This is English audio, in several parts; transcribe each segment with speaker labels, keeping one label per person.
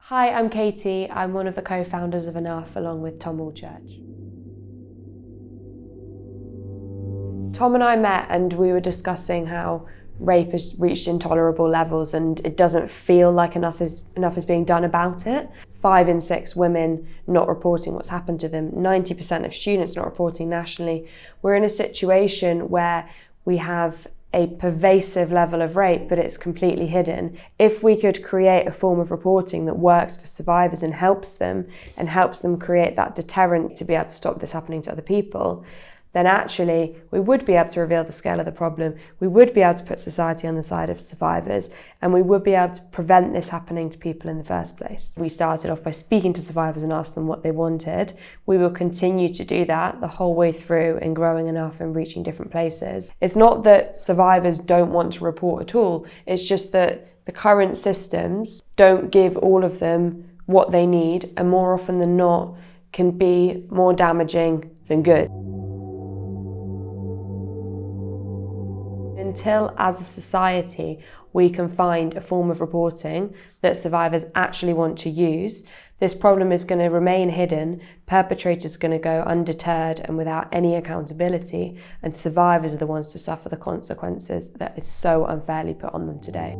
Speaker 1: Hi, I'm Katie. I'm one of the co-founders of Enough, along with Tom Allchurch. Tom and I met and we were discussing how rape has reached intolerable levels and it doesn't feel like enough is being done about it. 5 in 6 women not reporting what's happened to them, 90% of students not reporting nationally. We're in a situation where we have a pervasive level of rape, but it's completely hidden. If we could create a form of reporting that works for survivors and helps them create that deterrent to be able to stop this happening to other people, then actually we would be able to reveal the scale of the problem, we would be able to put society on the side of survivors, and we would be able to prevent this happening to people in the first place. We started off by speaking to survivors and asked them what they wanted. We will continue to do that the whole way through in growing Enough and reaching different places. It's not that survivors don't want to report at all, it's just that the current systems don't give all of them what they need, and more often than not can be more damaging than good. Until, as a society, we can find a form of reporting that survivors actually want to use, this problem is going to remain hidden, perpetrators are going to go undeterred and without any accountability, and survivors are the ones to suffer the consequences that is so unfairly put on them today.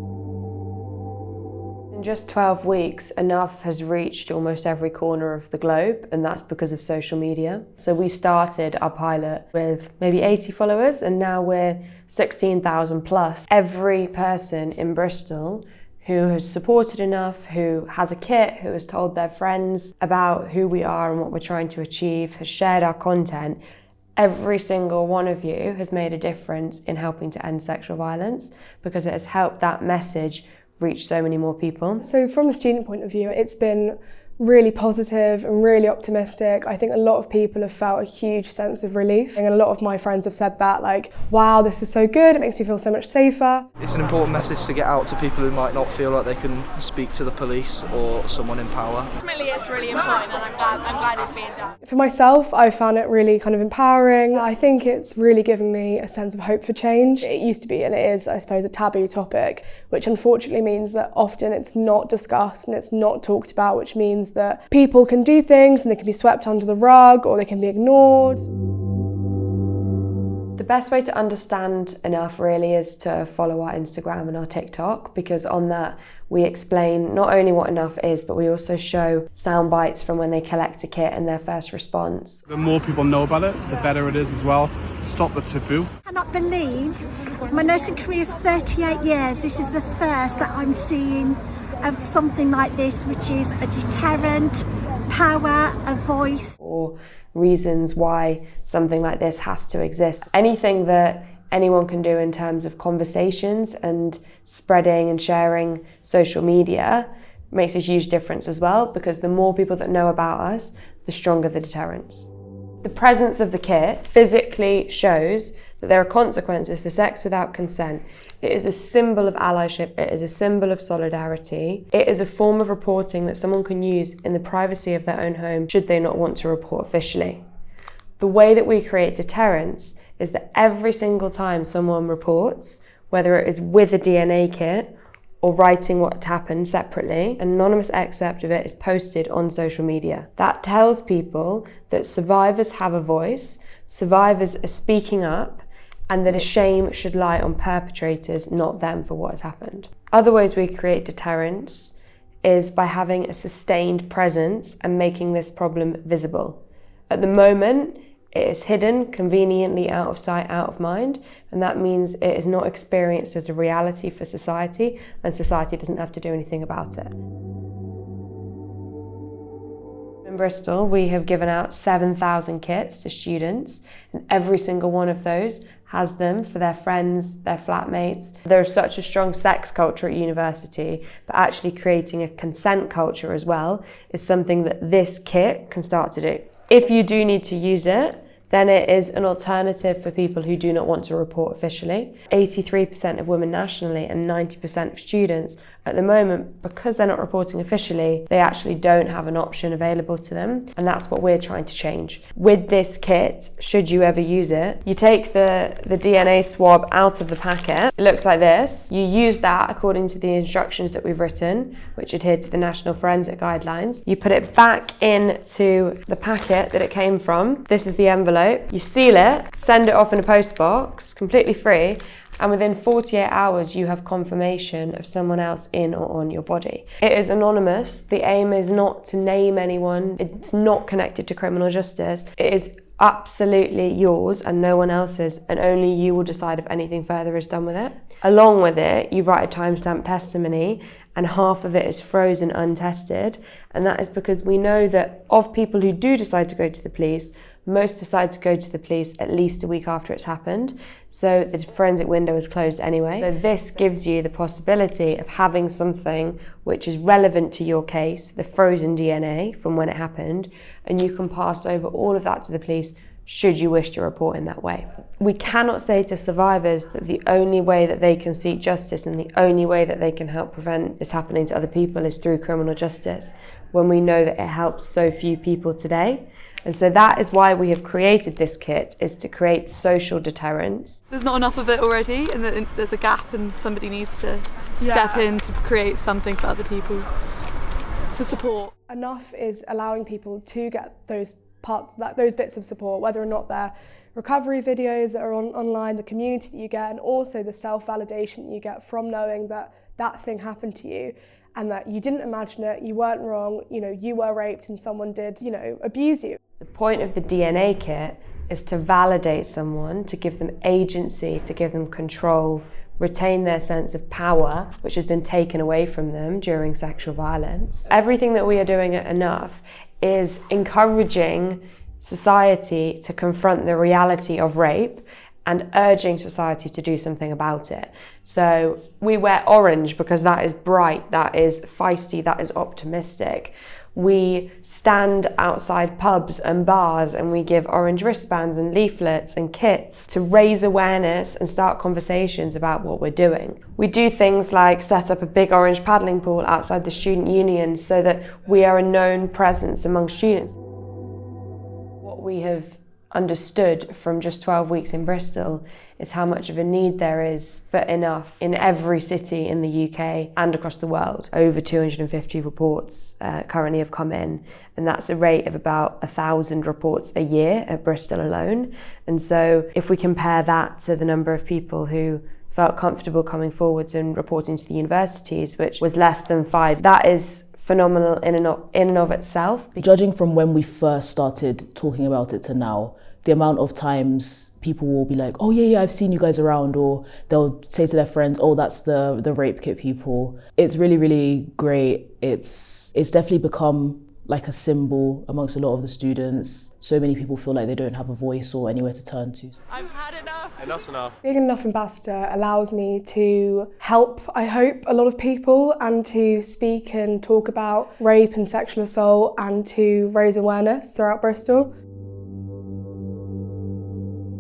Speaker 1: In just 12 weeks, Enough has reached almost every corner of the globe, and that's because of social media. So we started our pilot with maybe 80 followers, and now we're 16,000 plus. Every person in Bristol who has supported Enough, who has a kit, who has told their friends about who we are and what we're trying to achieve, has shared our content, every single one of you has made a difference in helping to end sexual violence, because it has helped that message reach so many more people.
Speaker 2: So from a student point of view, it's been really positive and really optimistic. I think a lot of people have felt a huge sense of relief, and a lot of my friends have said that, like, wow, this is so good, it makes me feel so much safer.
Speaker 3: It's an important message to get out to people who might not feel like they can speak to the police or someone in power.
Speaker 4: Ultimately, it's really important, and I'm glad it's being done.
Speaker 2: For myself, I found it really kind of empowering. I think it's really given me a sense of hope for change. It used to be, and it is, I suppose, a taboo topic, which unfortunately means that often it's not discussed and it's not talked about, which means that people can do things and they can be swept under the rug or they can be ignored.
Speaker 1: The best way to understand Enough really is to follow our Instagram and our TikTok, because on that we explain not only what Enough is, but we also show sound bites from when they collect a kit and their first response.
Speaker 5: The more people know about it, the better it is as well. Stop the taboo.
Speaker 6: I cannot believe my nursing career of 38 years, this is the first that I'm seeing of something like this, which is a deterrent, power, a voice.
Speaker 1: Or reasons why something like this has to exist. Anything that anyone can do in terms of conversations and spreading and sharing social media makes a huge difference as well, because the more people that know about us, the stronger the deterrence. The presence of the kit physically shows that there are consequences for sex without consent. It is a symbol of allyship, it is a symbol of solidarity. It is a form of reporting that someone can use in the privacy of their own home should they not want to report officially. The way that we create deterrence is that every single time someone reports, whether it is with a DNA kit or writing what happened separately, an anonymous excerpt of it is posted on social media. That tells people that survivors have a voice, survivors are speaking up, and that a shame should lie on perpetrators, not them, for what has happened. Other ways we create deterrence is by having a sustained presence and making this problem visible. At the moment, it is hidden, conveniently out of sight, out of mind, and that means it is not experienced as a reality for society, and society doesn't have to do anything about it. In Bristol, we have given out 7,000 kits to students, and every single one of those has them for their friends, their flatmates. There's such a strong sex culture at university, but actually creating a consent culture as well is something that this kit can start to do. If you do need to use it, then it is an alternative for people who do not want to report officially. 83% of women nationally and 90% of students At the moment, because they're not reporting officially, they actually don't have an option available to them, and that's what we're trying to change. With this kit, should you ever use it, you take the DNA swab out of the packet. It looks like this. You use that according to the instructions that we've written, which adhere to the National Forensic Guidelines. You put it back into the packet that it came from. This is the envelope. You seal it, send it off in a post box, completely free, and within 48 hours you have confirmation of someone else in or on your body. It is anonymous. The aim is not to name anyone. It's not connected to criminal justice. It is absolutely yours and no one else's, and only you will decide if anything further is done with it. Along with it, you write a timestamp testimony, and half of it is frozen untested, and that is because we know that of people who do decide to go to the police, most decide to go to the police at least a week after it's happened, so the forensic window is closed anyway. So this gives you the possibility of having something which is relevant to your case, the frozen DNA from when it happened, and you can pass over all of that to the police should you wish to report in that way. We cannot say to survivors that the only way that they can seek justice and the only way that they can help prevent this happening to other people is through criminal justice, when we know that it helps so few people today. And so that is why we have created this kit, is to create social deterrence.
Speaker 7: There's not enough of it already, and there's a gap, and somebody needs to step in to create something for other people, for support.
Speaker 2: Enough is allowing people to get those bits of support, whether or not they're recovery videos that are online, the community that you get, and also the self-validation you get from knowing that that thing happened to you, and that you didn't imagine it, you weren't wrong, you were raped and someone did, abuse you.
Speaker 1: The point of the DNA kit is to validate someone, to give them agency, to give them control, retain their sense of power, which has been taken away from them during sexual violence. Everything that we are doing at Enough is encouraging society to confront the reality of rape and urging society to do something about it. So we wear orange because that is bright, that is feisty, that is optimistic. We stand outside pubs and bars and we give orange wristbands and leaflets and kits to raise awareness and start conversations about what we're doing. We do things like set up a big orange paddling pool outside the student union so that we are a known presence among students. What we have understood from just 12 weeks in Bristol is how much of a need there is for Enough in every city in the UK and across the world. Over 250 reports currently have come in, and that's a rate of about 1,000 reports a year at Bristol alone. And so if we compare that to the number of people who felt comfortable coming forwards and reporting to the universities, which was less than 5, that is phenomenal in and of itself.
Speaker 8: Judging from when we first started talking about it to now, the amount of times people will be like, oh yeah, I've seen you guys around, or they'll say to their friends, oh, that's the rape kit people. It's really, really great. It's definitely become like a symbol amongst a lot of the students. So many people feel like they don't have a voice or anywhere to turn to.
Speaker 4: I've had enough.
Speaker 5: Enough's enough.
Speaker 2: Being an Enough ambassador allows me to help, I hope, a lot of people, and to speak and talk about rape and sexual assault and to raise awareness throughout Bristol.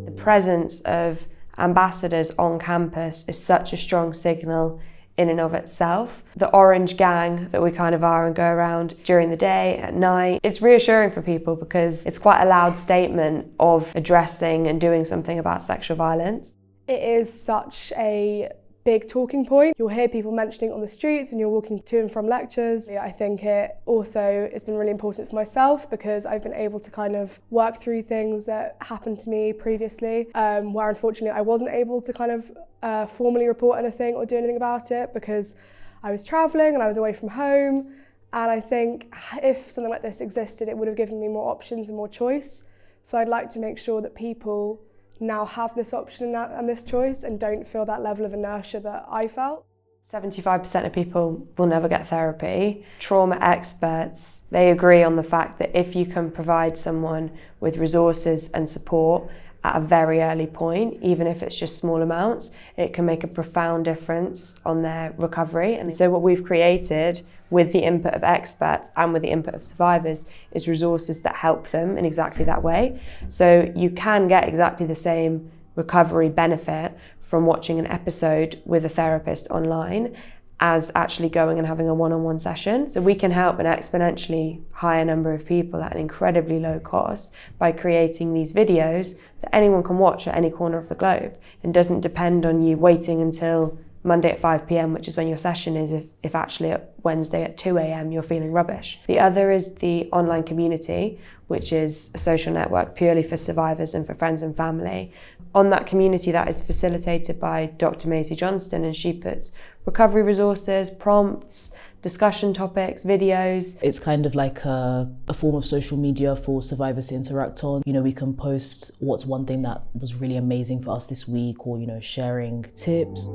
Speaker 1: The presence of ambassadors on campus is such a strong signal in and of itself. The orange gang that we kind of are and go around during the day, at night, it's reassuring for people because it's quite a loud statement of addressing and doing something about sexual violence.
Speaker 2: It is such a big talking point. You'll hear people mentioning it on the streets and you're walking to and from lectures. I think it also has been really important for myself because I've been able to kind of work through things that happened to me previously, where unfortunately I wasn't able to kind of formally report anything or do anything about it because I was travelling and I was away from home. And I think if something like this existed, it would have given me more options and more choice. So I'd like to make sure that people now have this option and this choice and don't feel that level of inertia that I felt.
Speaker 1: 75% of people will never get therapy. Trauma experts, they agree on the fact that if you can provide someone with resources and support at a very early point, even if it's just small amounts, it can make a profound difference on their recovery. And so what we've created with the input of experts and with the input of survivors is resources that help them in exactly that way. So you can get exactly the same recovery benefit from watching an episode with a therapist online as actually going and having a one-on-one session. So we can help an exponentially higher number of people at an incredibly low cost by creating these videos that anyone can watch at any corner of the globe and doesn't depend on you waiting until Monday at 5 p.m, which is when your session is, if actually at Wednesday at 2 a.m. you're feeling rubbish. The other is the online community, which is a social network purely for survivors and for friends and family. On that community, that is facilitated by Dr. Maisie Johnston, and she puts recovery resources, prompts, discussion topics, videos.
Speaker 8: It's kind of like a form of social media for survivors to interact on. You know, we can post what's one thing that was really amazing for us this week, or, you know, sharing tips.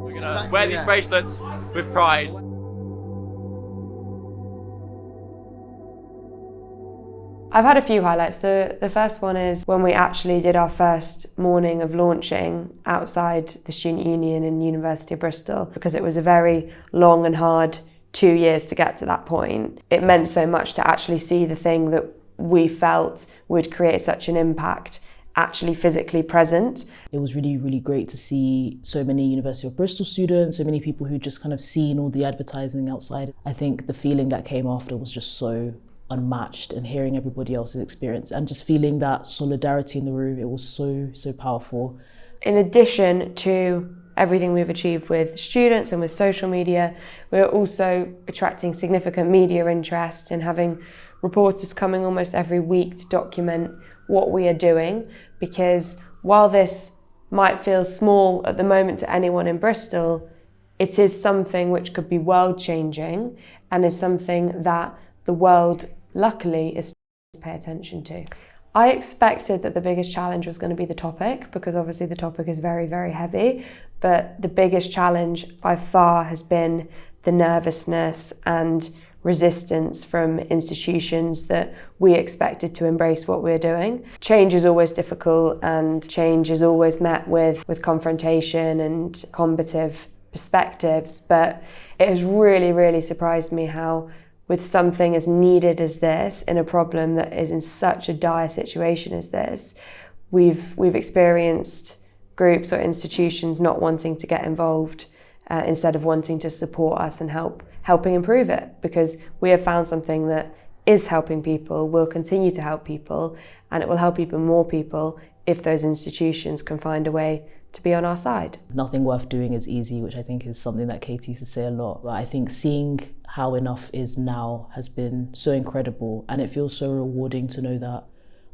Speaker 9: We're gonna wear these bracelets with pride.
Speaker 1: I've had a few highlights. The first one is when we actually did our first morning of launching outside the Student Union in University of Bristol, because it was a very long and hard 2 years to get to that point. It meant so much to actually see the thing that we felt would create such an impact actually physically present.
Speaker 8: It was really, really great to see so many University of Bristol students, so many people who just kind of seen all the advertising outside. I think the feeling that came after was just so unmatched, and hearing everybody else's experience and just feeling that solidarity in the room, it was so powerful.
Speaker 1: In addition to everything we've achieved with students and with social media, we're also attracting significant media interest and having reporters coming almost every week to document what we are doing, because while this might feel small at the moment to anyone in Bristol, it is something which could be world-changing and is something that the world, luckily, is to pay attention to. I expected that the biggest challenge was going to be the topic, because obviously the topic is very, very heavy, but the biggest challenge by far has been the nervousness and resistance from institutions that we expected to embrace what we're doing. Change is always difficult, and change is always met with confrontation and combative perspectives, but it has really, really surprised me how, with something as needed as this, in a problem that is in such a dire situation as this, we've experienced groups or institutions not wanting to get involved instead of wanting to support us and helping improve it, because we have found something that is helping people, will continue to help people, and it will help even more people if those institutions can find a way to be on our side.
Speaker 8: Nothing worth doing is easy, which I think is something that Katie used to say a lot. But I think seeing how enough is now has been so incredible, and it feels so rewarding to know that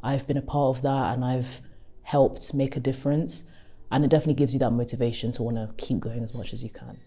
Speaker 8: I've been a part of that and I've helped make a difference. And it definitely gives you that motivation to want to keep going as much as you can.